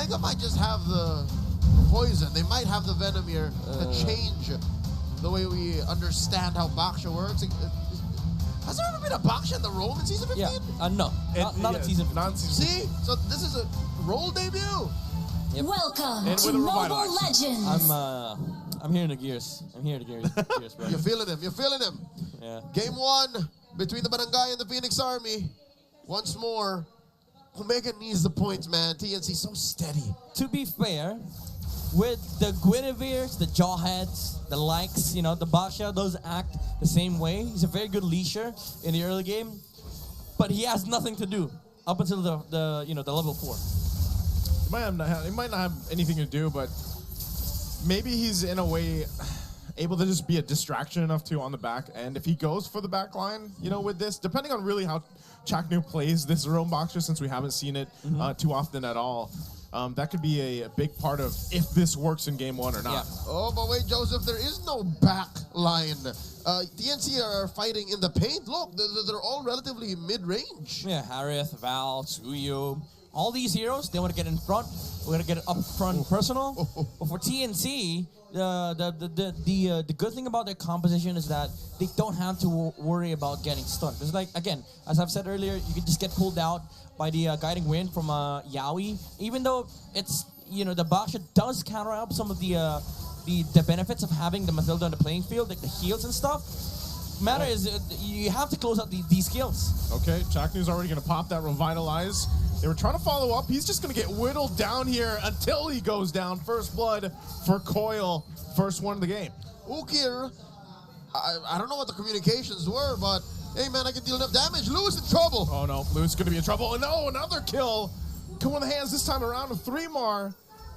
Omega might just have the poison. They might have the venom here to change the way we understand how Baksha works. Has there ever been a Baksha in the role in Season 15? Yeah, no. Not in Season 15. See? So this is a role debut. Yep. Welcome to Mobile Legends. I'm hearing the gears. I'm hearing the gears, bro. You're feeling him. You're feeling him. Yeah. Game 1 between the Barangay and the Phoenix Army. Once more, Omega needs the points, man. TNC so steady. To be fair, with the Guinevere's, the Jawheads, the likes, the Baksha, those act the same way. He's a very good leasher in the early game, but he has nothing to do up until the level 4. He might not have anything to do, but maybe he's in a way able to just be a distraction enough too on the back end. If he goes for the back line, with this, depending on really how ChAknu plays this Rome Boxer, since we haven't seen it too often at all, that could be a big part of if this works in Game 1 or not. Yeah. Oh, but wait, Joseph, there is no back line. TNC are fighting in the paint. Look, they're all relatively mid-range. Yeah, Harith, Val, Tsuyu. All these heroes, they want to get in front. We're gonna get it up front personal. But for TNC, the good thing about their composition is that they don't have to worry about getting stunned. Because again, as I've said earlier, you can just get pulled out by the guiding wind from Yaoi. Even though it's the Baksha does counter up some of the benefits of having the Mathilda on the playing field, like the heals and stuff. Matter is you have to close out these skills. Okay, ChAknu's already going to pop that Revitalize. They were trying to follow up. He's just going to get whittled down here until he goes down. First blood for Coil. First one of the game. Ukir, I don't know what the communications were, but hey, man, I can deal enough damage. Lewis in trouble. Oh, no. Lewis is going to be in trouble. Oh, no, another kill. Come in the hands this time around with 3 more.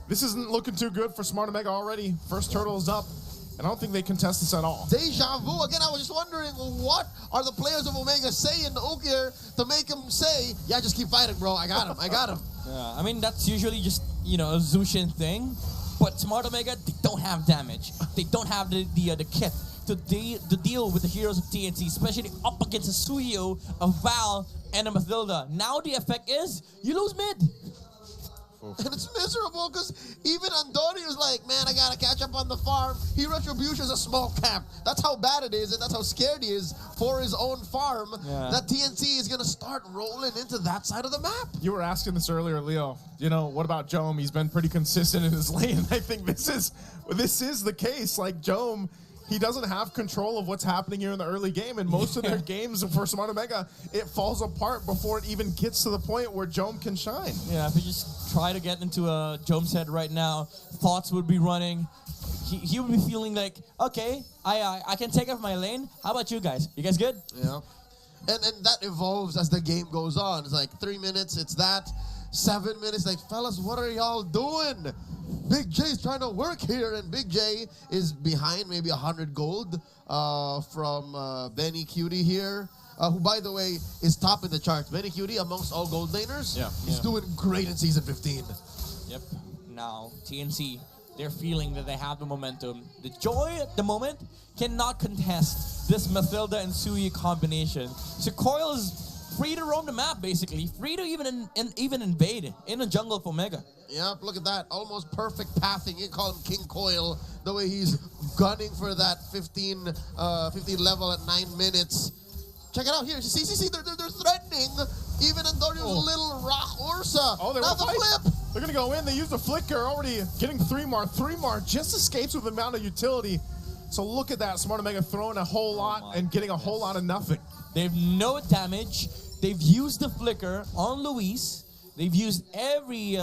This isn't looking too good for Smart Omega already. First turtle is up. And I don't think they contest this at all. Deja vu. Again, I was just wondering, what are the players of Omega saying to Ukir to make him say, yeah, just keep fighting, bro. I got him. I got him. Yeah, I mean, that's usually just, a Zushin thing. But Smart Omega, they don't have damage. They don't have the kit to deal with the heroes of TNC, especially up against a Tsuyu, a Val, and a Mathilda. Now the effect is, you lose mid. And it's miserable because even Andori is like, man, I got to catch up on the farm. He Retribution's a small camp. That's how bad it is, and that's how scared he is for his own farm, that TNC is going to start rolling into that side of the map. You were asking this earlier, Leo. What about Jome? He's been pretty consistent in his lane. I think this is the case. Like, Jome, he doesn't have control of what's happening here in the early game, and most of their games for Smart Omega, it falls apart before it even gets to the point where Jome can shine. Yeah, if you just try to get into Jome's head right now, thoughts would be running. He would be feeling like, okay, I can take off my lane. How about you guys? You guys good? Yeah. And that evolves as the game goes on. It's like 3 minutes, it's that. 7 minutes, like, fellas, what are y'all doing? Big J's trying to work here, and Big J is behind maybe 100 gold from Benny Cutie here, who, by the way, is top in the charts. Benny Cutie, amongst all gold laners, he's doing great in Season 15. Yep. Now, TNC, they're feeling that they have the momentum. The joy at the moment cannot contest this Mathilda and Tsuyu combination. So Coil is free to roam the map, basically. Free to even invade in the jungle for Omega. Yep, look at that. Almost perfect pathing. You call him King Coil, the way he's gunning for that 15 level at 9 minutes. Check it out here. See, they're threatening even Andorio's little rock Ursa. Oh, now the flip. They're going to go in. They use the flicker, already getting 3 more. 3 more just escapes with the amount of utility. So look at that. Smart Omega throwing a whole lot and getting a whole lot of nothing. They have no damage. They've used the flicker on Luis. They've used every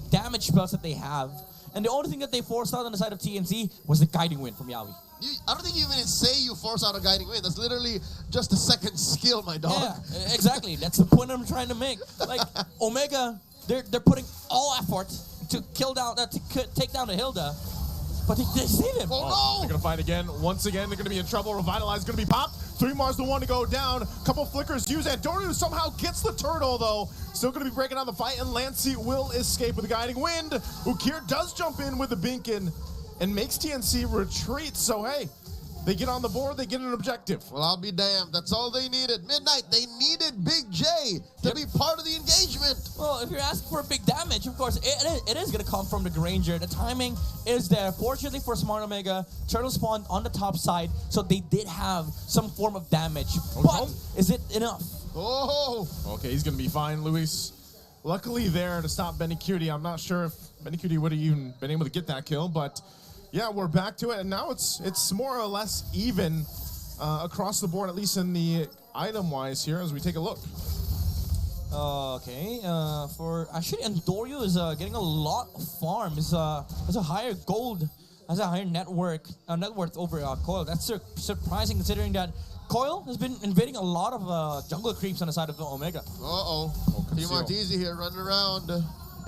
damage spells that they have. And the only thing that they forced out on the side of TNC was the guiding wind from Yaoi. I don't think you even say you force out a guiding wind. That's literally just a second skill, my dog. Yeah, exactly. That's the point I'm trying to make. Like, Omega, they're putting all effort to take down the Hilda. But they save him. Oh, no! They're going to fight again. Once again, they're going to be in trouble. Revitalize is going to be popped. 3 Mars the one to go down. Couple flickers used. Andorio somehow gets the turtle, though. Still going to be breaking on the fight, and Lancey will escape with the guiding wind. Ukir does jump in with the Binkin and makes TNC retreat. So, hey, They get on the board, they get an objective. Well, I'll be damned. That's all they needed. Midnight, they needed Big J to be part of the engagement. Well, if you're asking for big damage, of course, it is going to come from the Granger. The timing is there. Fortunately for Smart Omega, Turtle spawned on the top side, so they did have some form of damage. But is it enough? Oh! Okay, he's going to be fine, Luis. Luckily there to stop Benny Cutie. I'm not sure if Benny Cutie would have even been able to get that kill, but yeah, we're back to it, and now it's more or less even across the board, at least in the item-wise here, as we take a look. Okay, for actually Andorio is getting a lot of farm. Has a higher gold, has a higher net worth over Coil. That's surprising considering that Coil has been invading a lot of jungle creeps on the side of the Omega. Uh-oh. Team Martese here running around.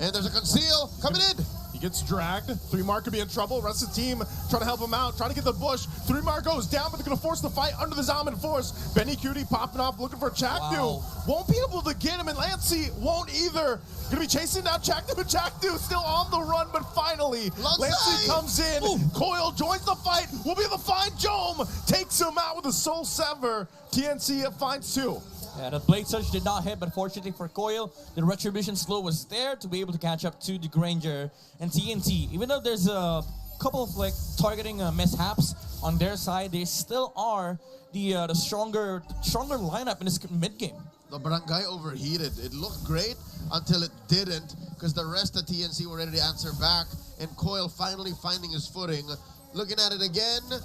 And there's a conceal coming in. He gets dragged. 3mar could be in trouble. Rest of the team trying to help him out, trying to get the bush. 3mar goes down, but they're going to force the fight under the Zaman Force. Benny Cutie popping off, looking for ChAknu. Wow. Won't be able to get him, and Lancey won't either. Going to be chasing down ChAknu, but ChAknu still on the run, but finally, Lancey comes in. Ooh. Coil joins the fight. Will be able to find Jome. Takes him out with a Soul Sever. TNC finds 2. Yeah, the Blade Surge did not hit, but fortunately for Coil, the Retribution Slow was there to be able to catch up to the Granger and TNT. Even though there's a couple of like targeting mishaps on their side, they still are the stronger lineup in this mid game. The Barangay overheated. It looked great until it didn't, because the rest of TNC were ready to answer back, and Coil finally finding his footing. Looking at it again,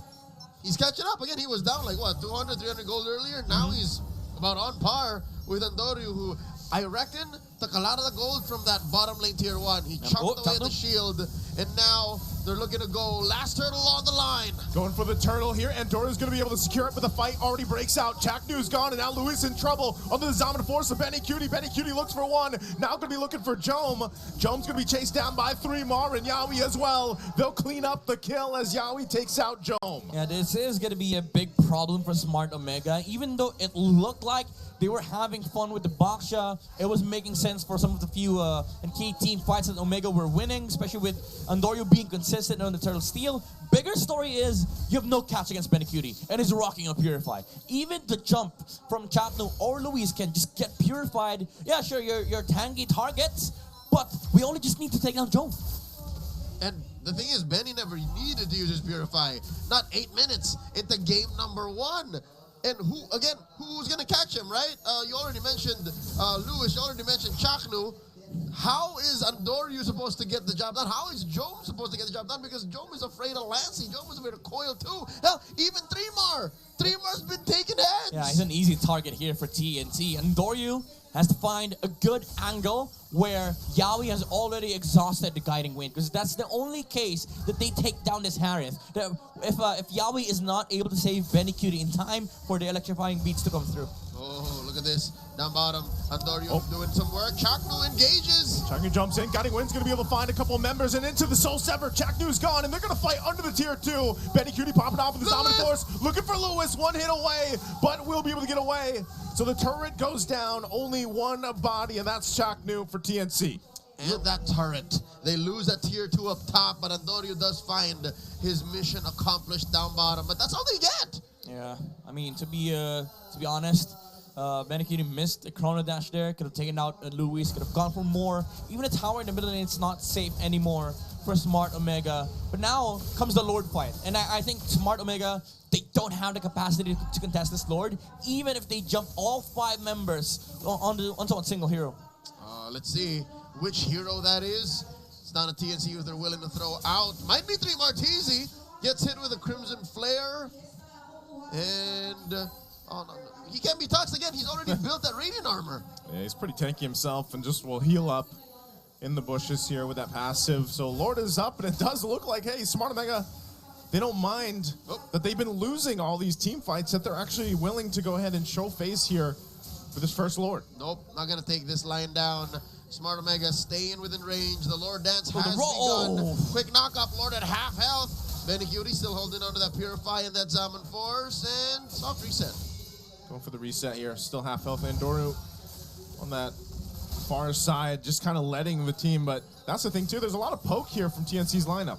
he's catching up again. He was down like what, 200, 300 gold earlier. Now he's about on par with Andorio, who I reckon took a lot of the gold from that bottom lane tier 1. He chopped away the shield, and now they're looking to go last turtle on the line. Going for the turtle here, and Doria's going to be able to secure it, but the fight already breaks out. ChAknu's gone, and now Luis in trouble under the Zaman Force of Benny Cutie. Benny Cutie looks for one, now going to be looking for Jome. Jome's going to be chased down by 3mar and Yawi as well. They'll clean up the kill as Yawi takes out Jome. Yeah, this is going to be a big problem for Smart Omega. Even though it looked like they were having fun with the Baksha, it was making sense for some of the few and key team fights that Omega were winning, especially with Andorio being consistent on the Turtle Steel. Bigger story is you have no catch against Benny Cutie, and he's rocking a Purify. Even the jump from ChAknu or Luis can just get Purified. Yeah, sure, you're tanky targets, but we only just need to take down Jome. And the thing is, Benny never needed to use his Purify. Not 8 minutes into game number 1. And who's going to catch him, right? You already mentioned Luis, you already mentioned ChAknu. How is Andorio supposed to get the job done? How is Jome supposed to get the job done? Because Jome is afraid of Lancey. Jome is afraid of Coil too. Hell, even 3mar. 3mar's been taking heads. Yeah, he's an easy target here for TNT. Andorio has to find a good angle where Yawi has already exhausted the Guiding Wind, because that's the only case that they take down this Harith. If Yawi is not able to save Benny Cutie in time for the electrifying beats to come through. Oh, look at this. Down bottom, Andorio doing some work. ChAknu engages. ChAknu jumps in. Guiding Wind's going to be able to find a couple members, and into the Soul Sever. ChAknu's gone, and they're going to fight under the tier 2. Benny Cutie popping off with the Zaman Force. Looking for Luis. One hit away, but will be able to get away. So the turret goes down. Only one body, and that's ChAknu for TNC. And that turret. They lose that tier 2 up top, but Andorio does find his mission accomplished down bottom. But that's all they get. Yeah, I mean, to be honest, Benny Cutie missed a Chrono Dash there. Could have taken out Luis. Could have gone for more. Even a tower in the middle lane, it's not safe anymore for Smart Omega. But now comes the Lord fight. And I think Smart Omega, they don't have the capacity to contest this Lord, even if they jump all 5 members onto one single hero. Let's see which hero that is. It's not a TNC who they're willing to throw out. Might be 3 Martese. Gets hit with a Crimson Flare. And oh, no. He can't be touched again. He's already built that Radiant Armor. Yeah, he's pretty tanky himself and just will heal up in the bushes here with that passive. So Lord is up, and it does look like, hey, Smart Omega, they don't mind that they've been losing all these team fights, that they're actually willing to go ahead and show face here for this first Lord. Nope, not going to take this line down. Smart Omega staying within range. The Lord Dance has begun. Quick knock-up, Lord at half health. Benny Cutie still holding on to that Purify and that Zaman Force, and soft reset. Going for the reset here. Still half health. Andorio on that far side, just kind of letting the team. But that's the thing, too. There's a lot of poke here from TNC's lineup.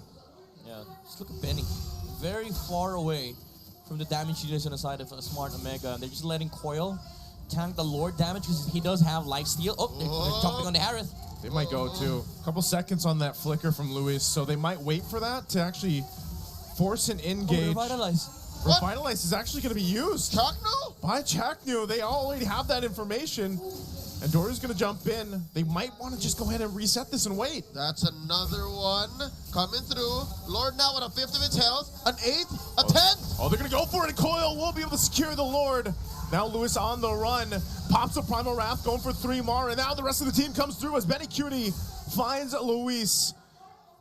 Yeah, just look at Benny. Very far away from the damage dealers on the side of Smart Omega. They're just letting Coil tank the Lord damage because he does have lifesteal. Oh, they're jumping on the Harith. They might go too. A couple seconds on that flicker from Luis, so they might wait for that to actually force an engage. Revitalize. Revitalize is actually going to be used. ChAknu? By ChAknu. They already have that information. And Dory's going to jump in. They might want to just go ahead and reset this and wait. That's another one coming through. Lord now with a fifth of its health, an eighth, a tenth. Oh, they're going to go for it. Coil will be able to secure the Lord. Now Luis on the run. Pops a Primal Wrath, going for 3 more. And now the rest of the team comes through as Benny Cutie finds Luis.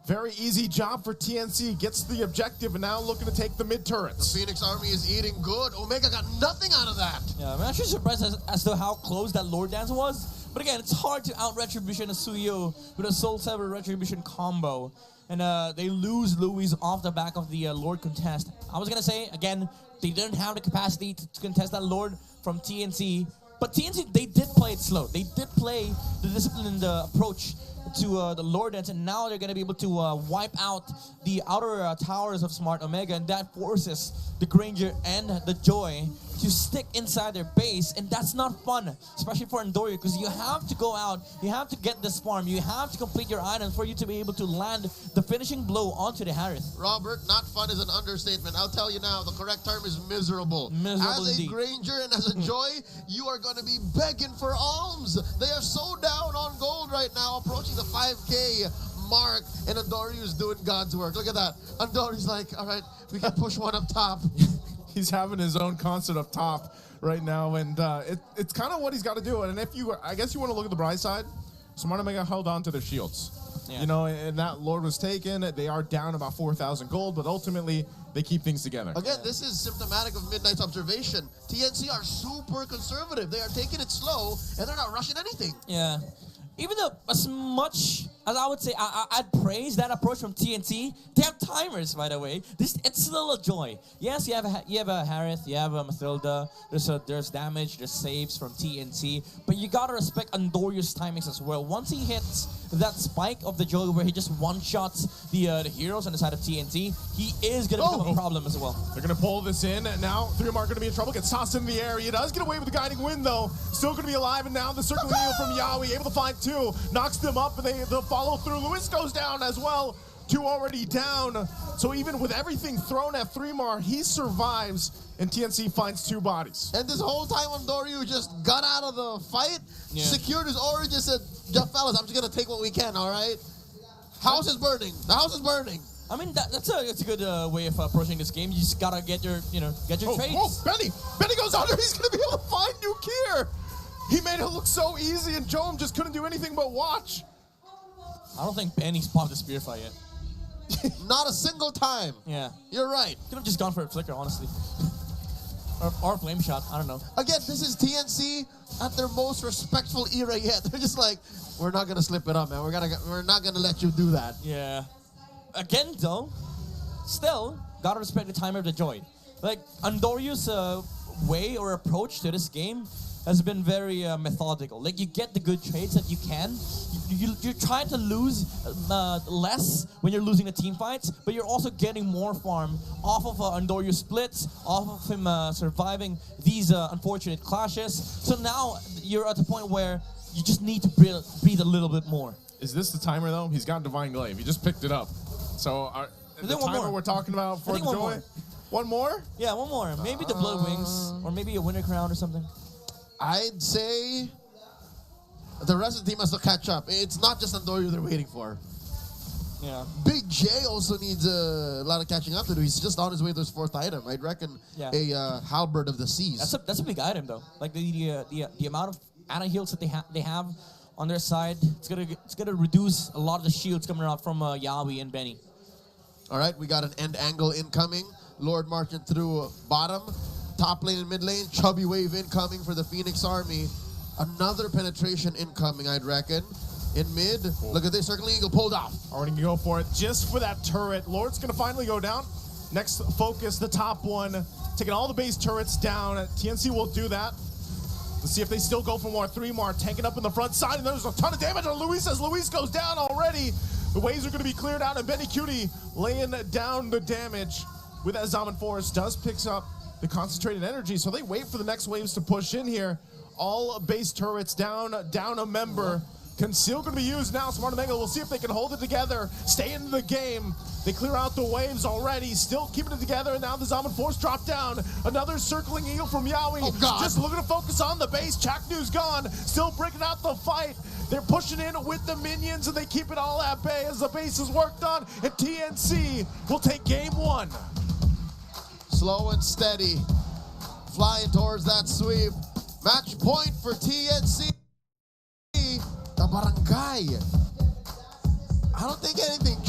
Very easy job for TNC. Gets the objective and now looking to take the mid turrets. The Phoenix Army is eating good. Omega got nothing out of that. Yeah, I'm actually surprised as to how close that Lord Dance was. But again, it's hard to out Retribution and Suyo with a Soul Saber Retribution combo. And they lose Luis off the back of the Lord contest. I was going to say, again, they didn't have the capacity to contest that Lord from TNC. But TNC, they did play it slow. They did play the disciplined approach to the Lord Dance, and now they're going to be able to wipe out the outer towers of Smart Omega, and that forces the Granger and the Joy to stick inside their base, and that's not fun, especially for Andorio, because you have to go out, you have to get this farm, you have to complete your items for you to be able to land the finishing blow onto the Harith. Robert, not fun is an understatement. I'll tell you now, the correct term is miserable. Miserable as indeed. a Granger and as a Joy, you are going to be begging for alms. They are so down on gold right now, approaching the 5K mark, and Andorio's doing God's work. Look at that. Andorio's like, all right, we can push one up top. He's having his own concert up top right now, and it's kind of what he's got to do. And if you, I guess you want to look at the bright side, Smart Omega held on to their shields. Yeah. You know, and that Lord was taken. They are down about 4,000 gold, but ultimately they keep things together. Again, this is symptomatic of Midnight's observation. TNC are super conservative. They are taking it slow, and they're not rushing anything. Yeah. Even though, as much as I would say, I'd praise that approach from TNC. They have timers, by the way. It's still a joy. Yes, you have a Harith, you have a Mathilda. There's damage, there's saves from TNC, but you gotta respect Andorio's timings as well. Once he hits that spike of the joy where he just one-shots the heroes on the side of TNC, he is gonna become a problem as well. They're gonna pull this in, and now 3 are gonna be in trouble. Gets tossed in the air. He does get away with the guiding wind though. Still gonna be alive, and now the circling heal from Yaoi, able to find 2, knocks them up, and they'll follow through. Luis goes down as well. 2 already down. So even with everything thrown at 3, he survives, and TNC finds 2 bodies. And this whole time, Andorio just got out of the fight, secured his origin, said, fellas, I'm just going to take what we can, all right? House is burning. The house is burning. I mean, that's a good way of approaching this game. You just got to get your trades. Oh, Benny goes under. He's going to be able to find New Kier. He made it look so easy, and Joam just couldn't do anything but watch. I don't think Benny's popped the spear fight yet. Not a single time. Yeah. You're right. Could have just gone for a flicker, honestly. or a flame shot. I don't know. Again, this is TNC at their most respectful era yet. They're just like, we're not going to slip it up, man. We're not going to let you do that. Yeah. Again, though, still, gotta respect the timer of the joy. Like, Andorio's way or approach to this game has been very methodical. Like, you get the good trades that you can. You're trying to lose less when you're losing the team fights, but you're also getting more farm off of Andorio's splits, off of him surviving these unfortunate clashes. So now you're at the point where you just need to breathe a little bit more. Is this the timer, though? He's got Divine Glaive. He just picked it up. So the timer we're talking about for the joy? One more? Yeah, one more. Maybe the Blood Wings, or maybe a Winter Crown or something. I'd say the rest of the team has to catch up. It's not just Andorio they're waiting for. Yeah. Big J also needs a lot of catching up to do. He's just on his way to his 4th item. I'd reckon a Halberd of the Seas. That's a big item though. Like the amount of anti-heals that they have on their side, it's gonna reduce a lot of the shields coming out from Yaoi and Benny. All right, we got an end angle incoming. Lord marching through bottom. Top lane and mid lane, chubby wave incoming for the Phoenix Army. Another penetration incoming, I'd reckon. In mid, look at this, circling eagle pulled off. Already gonna go for it just for that turret. Lord's gonna finally go down. Next focus, the top one, taking all the base turrets down. TNC will do that. Let's see if they still go for more. 3 tanking up in the front side, and there's a ton of damage on Luis as Luis goes down already. The waves are gonna be cleared out, and Benny Cutie laying down the damage with that Zaman Forest does pick up the concentrated energy, so they wait for the next waves to push in here. All base turrets down a member. Conceal going to be used now. Smart Omega, we'll see if they can hold it together, stay in the game. They clear out the waves already, still keeping it together, and now the Zombie Force drop down. Another circling eagle from Yowie. Oh, God. Just looking to focus on the base. ChAknu's gone, still breaking out the fight. They're pushing in with the minions, and they keep it all at bay as the base is worked on, and TNC will take game 1. Slow and steady, flying towards that sweep. Match point for TNC. The barangay. I don't think anything